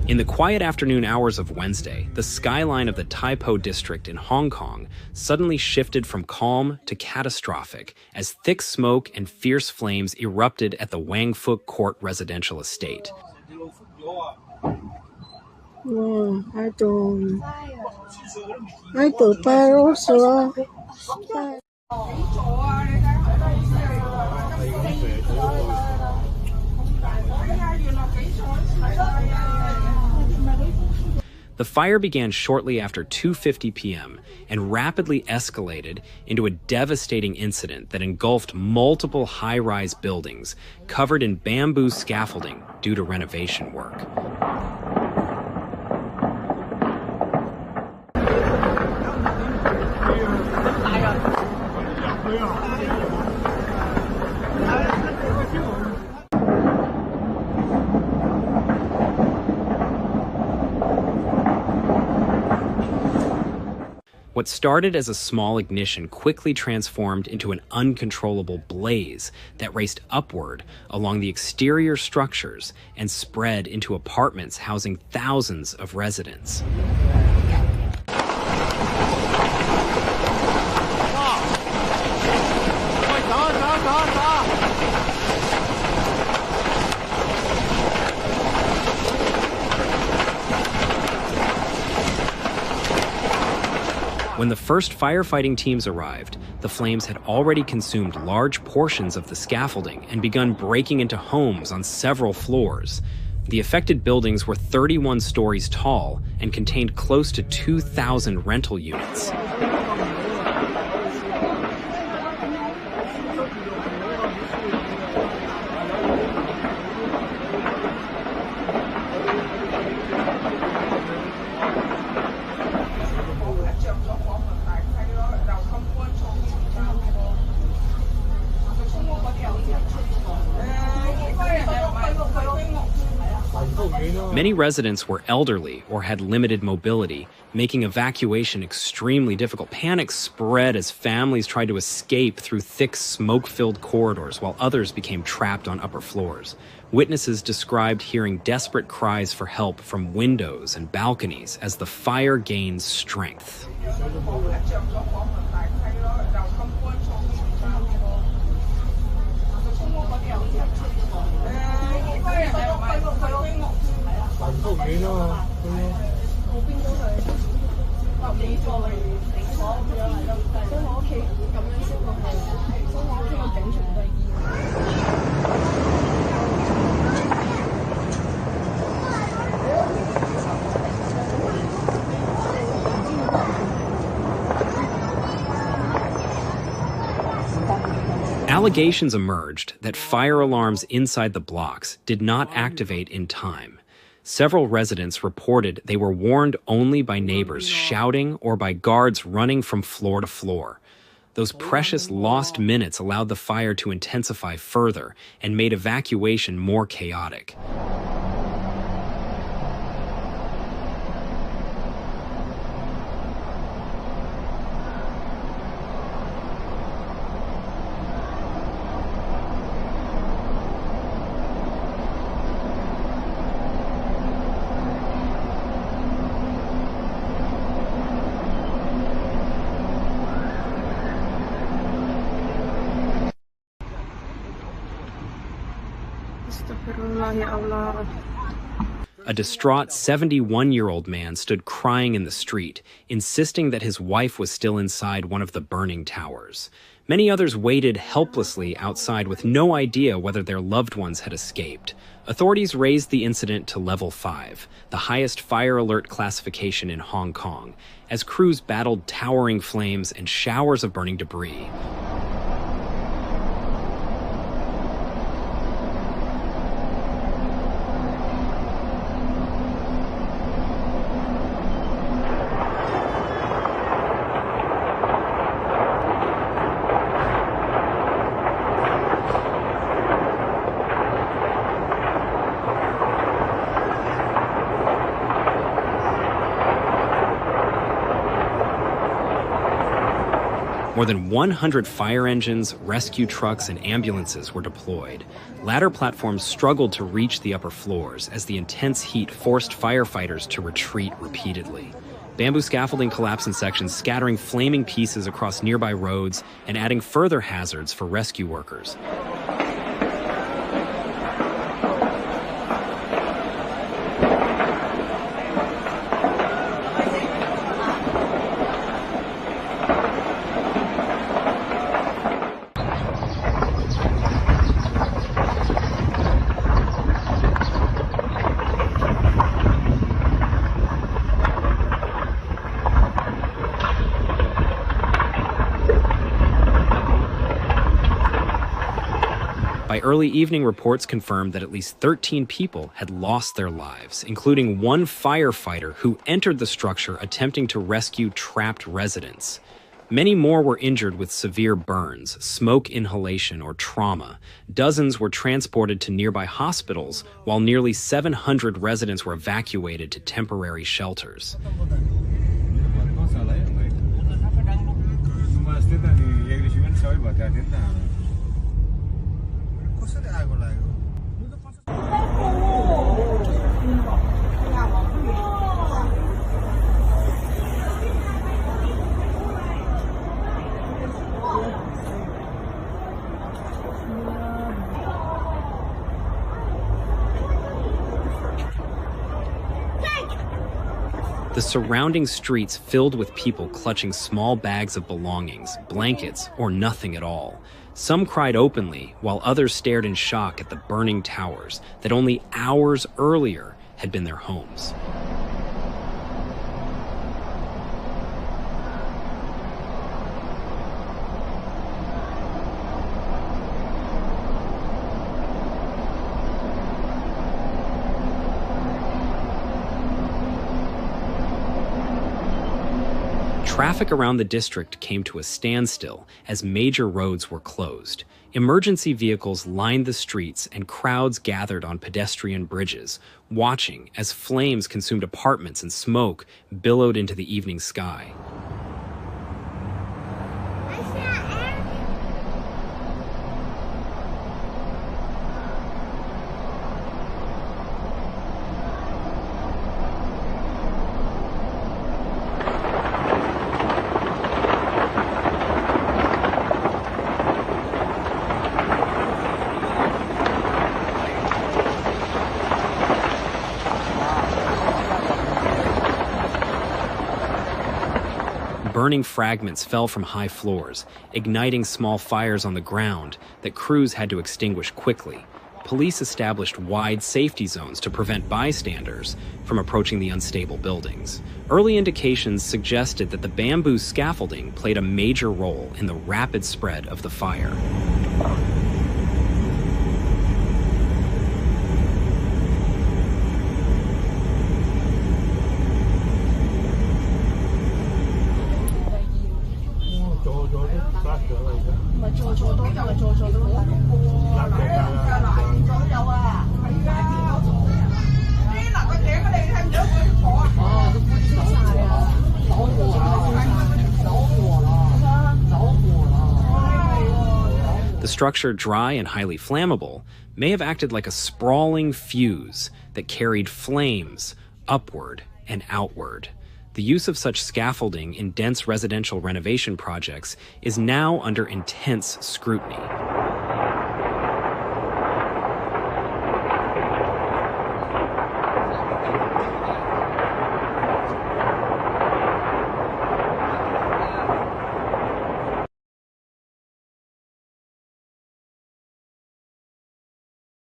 In the quiet afternoon hours of Wednesday, the skyline of the Tai Po district in Hong Kong suddenly shifted from calm to catastrophic as thick smoke and fierce flames erupted at the Wang Fuk Court residential estate. The fire began shortly after 2:50 p.m. and rapidly escalated into a devastating incident that engulfed multiple high-rise buildings covered in bamboo scaffolding due to renovation work. What started as a small ignition quickly transformed into an uncontrollable blaze that raced upward along the exterior structures and spread into apartments housing thousands of residents. When the first firefighting teams arrived, the flames had already consumed large portions of the scaffolding and begun breaking into homes on several floors. The affected buildings were 31 stories tall and contained close to 2,000 rental units. Many residents were elderly or had limited mobility, making evacuation extremely difficult. Panic spread as families tried to escape through thick, smoke-filled corridors, while others became trapped on upper floors. Witnesses described hearing desperate cries for help from windows and balconies as the fire gained strength. Allegations emerged that fire alarms inside the blocks did not activate in time. Several residents reported they were warned only by neighbors shouting or by guards running from floor to floor. Those precious lost minutes allowed the fire to intensify further and made evacuation more chaotic. A distraught 71-year-old man stood crying in the street, insisting that his wife was still inside one of the burning towers. Many others waited helplessly outside with no idea whether their loved ones had escaped. Authorities raised the incident to level 5, the highest fire alert classification in Hong Kong, as crews battled towering flames and showers of burning debris. More than 100 fire engines, rescue trucks, and ambulances were deployed. Ladder platforms struggled to reach the upper floors as the intense heat forced firefighters to retreat repeatedly. Bamboo scaffolding collapsed in sections, scattering flaming pieces across nearby roads and adding further hazards for rescue workers. By early evening, reports confirmed that at least 13 people had lost their lives, including one firefighter who entered the structure attempting to rescue trapped residents. Many more were injured with severe burns, smoke inhalation, or trauma. Dozens were transported to nearby hospitals, while nearly 700 residents were evacuated to temporary shelters. The surrounding streets filled with people clutching small bags of belongings, blankets, or nothing at all. Some cried openly, while others stared in shock at the burning towers that only hours earlier had been their homes. Traffic around the district came to a standstill as major roads were closed. Emergency vehicles lined the streets and crowds gathered on pedestrian bridges, watching as flames consumed apartments and smoke billowed into the evening sky. Burning fragments fell from high floors, igniting small fires on the ground that crews had to extinguish quickly. Police established wide safety zones to prevent bystanders from approaching the unstable buildings. Early indications suggested that the bamboo scaffolding played a major role in the rapid spread of the fire. The structure, dry and highly flammable, may have acted like a sprawling fuse that carried flames upward and outward. The use of such scaffolding in dense residential renovation projects is now under intense scrutiny.